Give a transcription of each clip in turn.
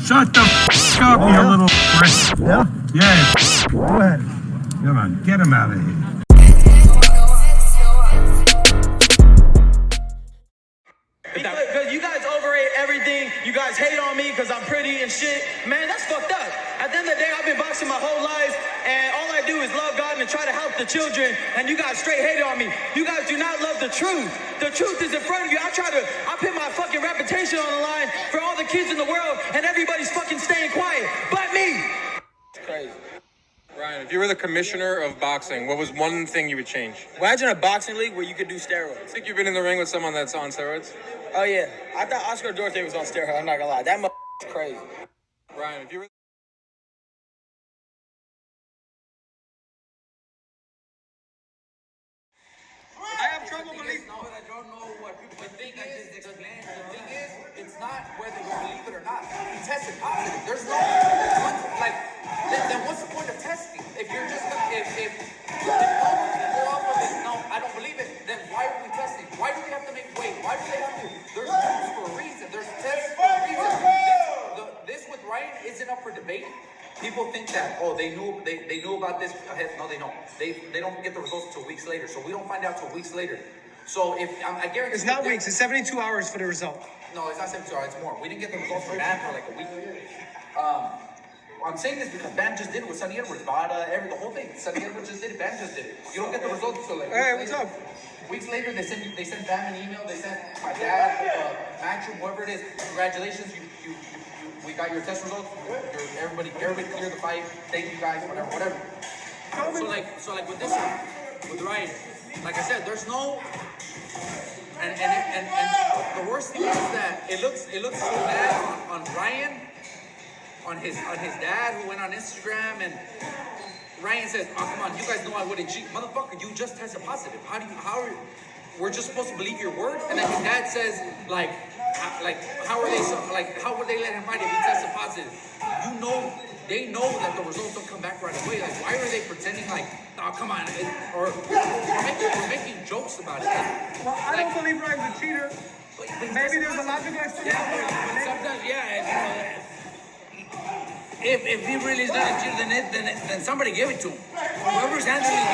Shut the f*** up, you little prick. Yeah? Yeah. Go ahead. Come on, get him out of here. Because you guys overrate everything. You guys hate on me because I'm pretty and shit. Man, that's fucked up. At the end of the day, I've been boxing my whole life, and all I do is love God and try to help the children, and you guys straight hate on me. You guys do not love the truth. The truth is in front of you. I put my fucking reputation on the line for all the kids in the world, and everybody's fucking staying quiet, but me. It's crazy. Ryan, if you were the commissioner of boxing, what was one thing you would change? Imagine a boxing league where you could do steroids. I think you've been in the ring with someone that's on steroids. Oh, yeah. I thought Oscar Duarte was on steroids. I'm not gonna lie. That is crazy. Ryan, if you were... I have trouble believing. No, I don't know what people think. I just explained. The thing is, it's not whether you believe it or not. He tested positive. There's no then what's the point of testing? If you're just if no one can go off of it, no, I don't believe it. Then why are we testing? Why do we have to make weight? Why do they have to? There's rules for a reason. There's tests for a reason. This with Ryan isn't up for debate. People think that, oh, they knew about this. No, they don't. They don't get the results until weeks later. So we don't find out till weeks later. So if I guarantee It's not weeks. It's 72 hours for the result. No, it's not 72 hours. It's more. We didn't get the results from Bam for like a week. I'm saying this because Bam just did it with Sonny Edwards, Vada, the whole thing. Sonny Edwards just did it. Bam just did it. You don't get the results until like. Hey, what's up? Weeks later, they sent Bam an email. They sent my dad, Matchroom, whoever it is. Congratulations, we got your test results. Everybody cleared the fight. Thank you guys, whatever. So like with this one, with Ryan, like I said, there's no. And the worst thing is that it looks so bad on Ryan, on his dad who went on Instagram, and Ryan says, "Oh come on, you guys know I wouldn't cheat, motherfucker. You just tested positive. We're just supposed to believe your word?" And then his dad says, how would they let him fight if he tested positive? They know that the results don't come back right away. Like, why are they pretending like, oh, come on, or we're making jokes about it? Well, I don't believe Ryan's a cheater. Maybe there's a logical explanation. Yeah, sometimes, if he really is not a cheater, then somebody give it to him. Whoever's handling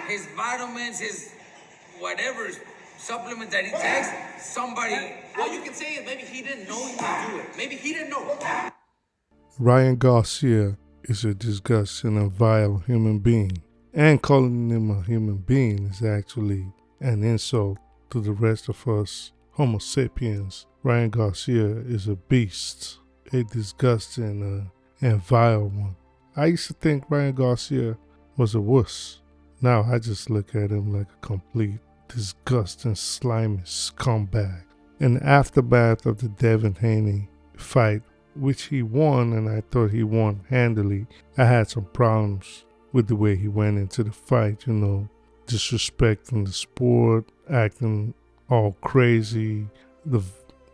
his vitamins, his whatever supplements that he takes, somebody. Well, you can say it. Maybe he didn't know he would do it. Maybe he didn't know. Ryan Garcia is a disgusting and vile human being, and calling him a human being is actually an insult to the rest of us Homo sapiens. Ryan Garcia is a beast, a disgusting and vile one. I used to think Ryan Garcia was a wuss. Now I just look at him like a complete disgusting, slimy scumbag. In the aftermath of the Devin Haney fight, which he won, and I thought he won handily, I had some problems with the way he went into the fight, disrespecting the sport, acting all crazy, the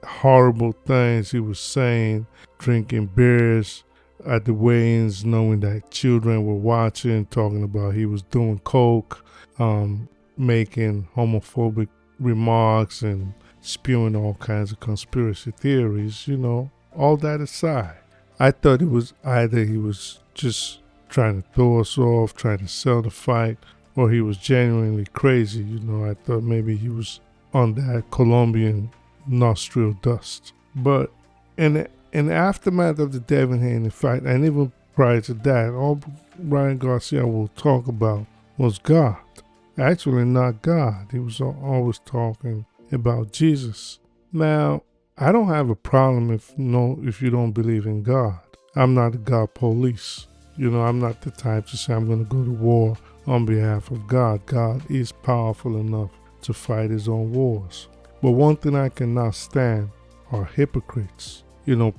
horrible things he was saying, drinking beers at the weigh-ins, knowing that children were watching, talking about he was doing coke, making homophobic remarks and spewing all kinds of conspiracy theories, all that aside. I thought it was either he was just trying to throw us off, trying to sell the fight, or he was genuinely crazy. I thought maybe he was on that Colombian nostril dust. But in the aftermath of the Devin Haney fight, and even prior to that, all Ryan Garcia will talk about was God. Actually, not God. He was always talking about Jesus. Now, I don't have a problem if you don't believe in God. I'm not a God police. I'm not the type to say I'm going to go to war on behalf of God. God is powerful enough to fight his own wars. But one thing I cannot stand are hypocrites.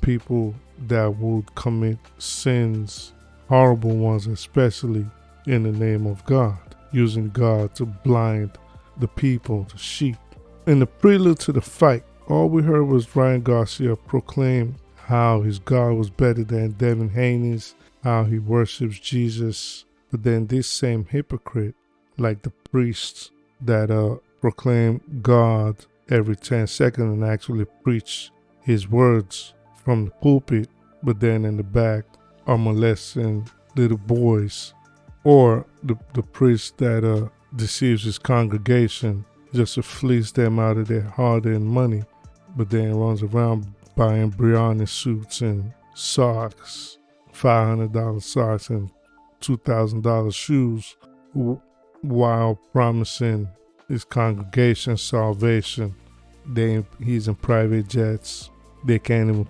People that would commit sins, horrible ones especially, in the name of God, using God to blind the people, the sheep. In the prelude to the fight, all we heard was Ryan Garcia proclaim how his God was better than Devin Haney's, how he worships Jesus. But then this same hypocrite, like the priests that proclaim God every 10 seconds and actually preach his words from the pulpit, but then in the back are molesting little boys, or the priest that deceives his congregation just to fleece them out of their hard-earned money, but then runs around buying Brianna suits and socks, $500 socks and $2,000 shoes, while promising his congregation salvation. He's in private jets. They can't even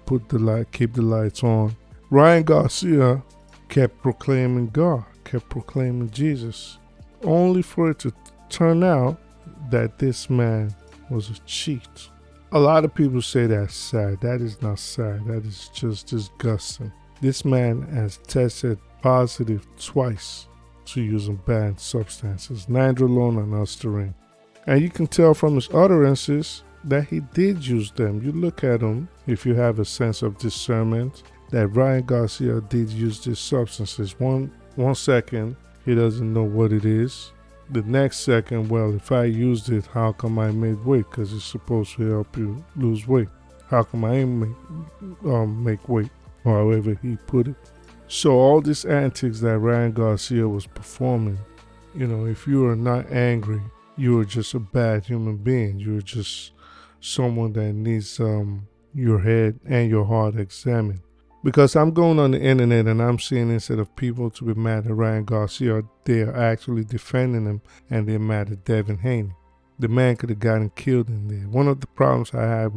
keep the lights on. Ryan Garcia kept proclaiming God, kept proclaiming Jesus, only for it to turn out that this man was a cheat. A lot of people say that's sad. That is not sad. That is just disgusting. This man has tested positive twice to using banned substances, nandrolone and Listerine. And you can tell from his utterances that he did use them. You look at him, if you have a sense of discernment, that Ryan Garcia did use these substances. One second, he doesn't know what it is. The next second, well, if I used it, how come I made weight? Because it's supposed to help you lose weight. How come I ain't make weight? Or however he put it. So all these antics that Ryan Garcia was performing, if you are not angry, you are just a bad human being. You're just someone that needs your head and your heart examined. Because I'm going on the internet and I'm seeing, instead of people to be mad at Ryan Garcia, they are actually defending him, and they're mad at Devin Haney. The man could have gotten killed in there. One of the problems I had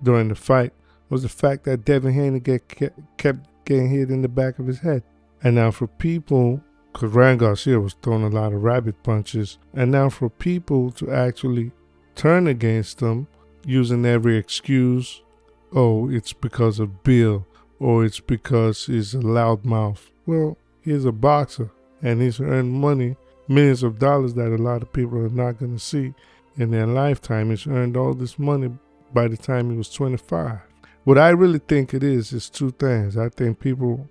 during the fight was the fact that Devin Haney kept getting hit in the back of his head. And now for people, because Ryan Garcia was throwing a lot of rabbit punches, and now for people to actually turn against him using every excuse, oh, it's because of Bill, or it's because he's a loudmouth. Well, he's a boxer, and he's earned money, millions of dollars that a lot of people are not going to see in their lifetime. He's earned all this money by the time he was 25. What I really think it is two things. I think people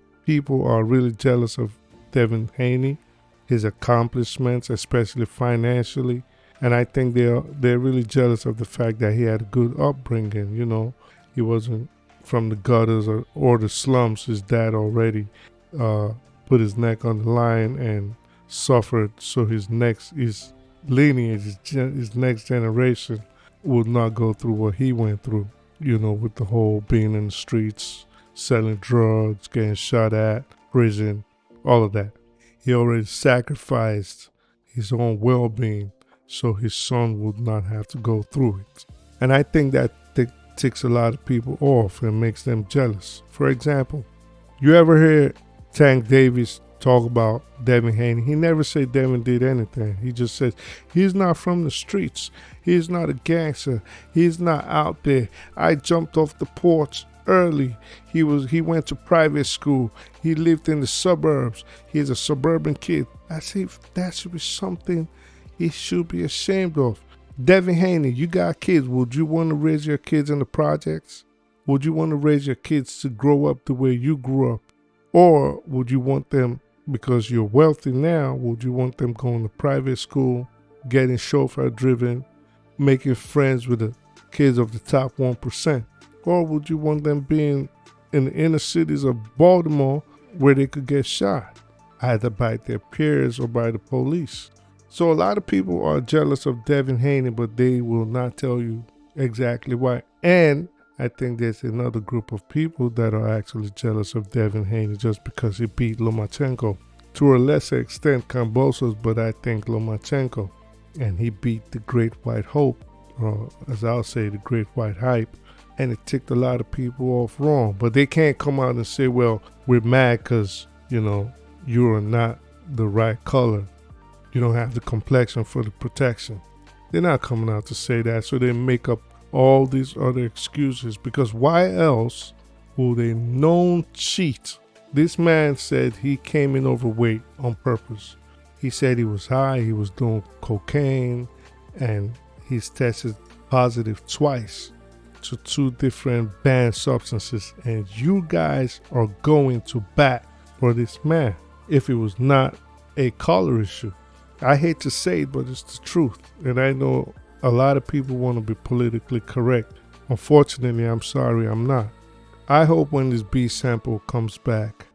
are really jealous of Devin Haney, his accomplishments, especially financially. And I think they're really jealous of the fact that he had a good upbringing. He wasn't from the gutters or the slums. His dad already put his neck on the line and suffered, so his lineage, his next generation would not go through what he went through, with the whole being in the streets, selling drugs, getting shot at, prison, all of that. He already sacrificed his own well-being so his son would not have to go through it. And I think that ticks a lot of people off and makes them jealous. For example, you ever hear Tank Davis talk about Devin Haney? He never said Devin did anything. He just says he's not from the streets. He's not a gangster. He's not out there. I jumped off the porch early. He went to private school. He lived in the suburbs. He's a suburban kid. I say that should be something he should be ashamed of. Devin Haney, you got kids. Would you want to raise your kids in the projects? Would you want to raise your kids to grow up the way you grew up? Or would you want them, because you're wealthy now, would you want them going to private school, getting chauffeur driven, making friends with the kids of the top 1%? Or would you want them being in the inner cities of Baltimore where they could get shot, either by their peers or by the police? So a lot of people are jealous of Devin Haney, but they will not tell you exactly why. And I think there's another group of people that are actually jealous of Devin Haney just because he beat Lomachenko. To a lesser extent, Kambosos, but I think Lomachenko. And he beat the Great White Hope, or as I'll say, the Great White Hype. And it ticked a lot of people off wrong. But they can't come out and say, well, we're mad because, you are not the right color. You don't have the complexion for the protection. They're not coming out to say that, so they make up all these other excuses, because why else would a known cheat? This man said he came in overweight on purpose. He said he was high, he was doing cocaine, and he's tested positive twice to 2 different banned substances, and you guys are going to bat for this man if it was not a color issue. I hate to say it, but it's the truth. And I know a lot of people want to be politically correct. Unfortunately, I'm sorry, I'm not. I hope when this B sample comes back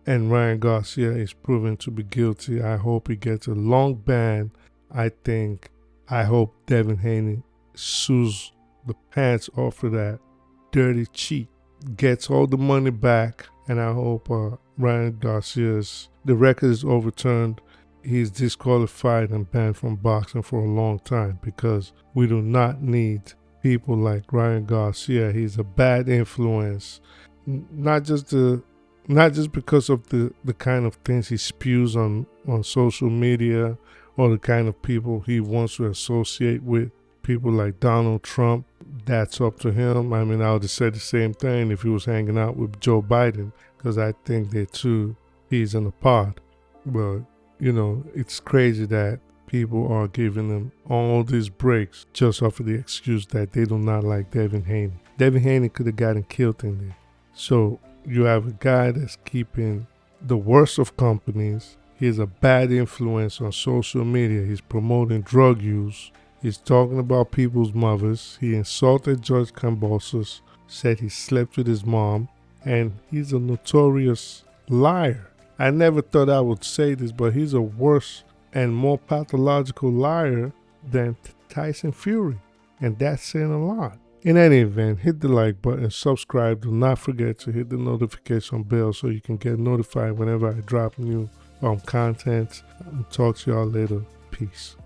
and Ryan Garcia is proven to be guilty, I hope he gets a long ban. I hope Devin Haney sues the pants off of that dirty cheat, gets all the money back, and I hope Ryan Garcia's, the record is overturned. He's disqualified and banned from boxing for a long time, because we do not need people like Ryan Garcia. He's a bad influence, not just because of the kind of things he spews on social media, or the kind of people he wants to associate with. People like Donald Trump, that's up to him. I mean, I would have said the same thing if he was hanging out with Joe Biden, because I think they too, he's in a pod. But, you know, it's crazy that people are giving him all these breaks just off of the excuse that they do not like Devin Haney. Devin Haney could have gotten killed in there. So you have a guy that's keeping the worst of companies. He's a bad influence on social media. He's promoting drug use. He's talking about people's mothers. He insulted Judge Cambosos, said he slept with his mom, and he's a notorious liar. I never thought I would say this, but he's a worse and more pathological liar than Tyson Fury, and that's saying a lot. In any event, hit the like button, subscribe. Do not forget to hit the notification bell so you can get notified whenever I drop new content. I'll talk to y'all later. Peace.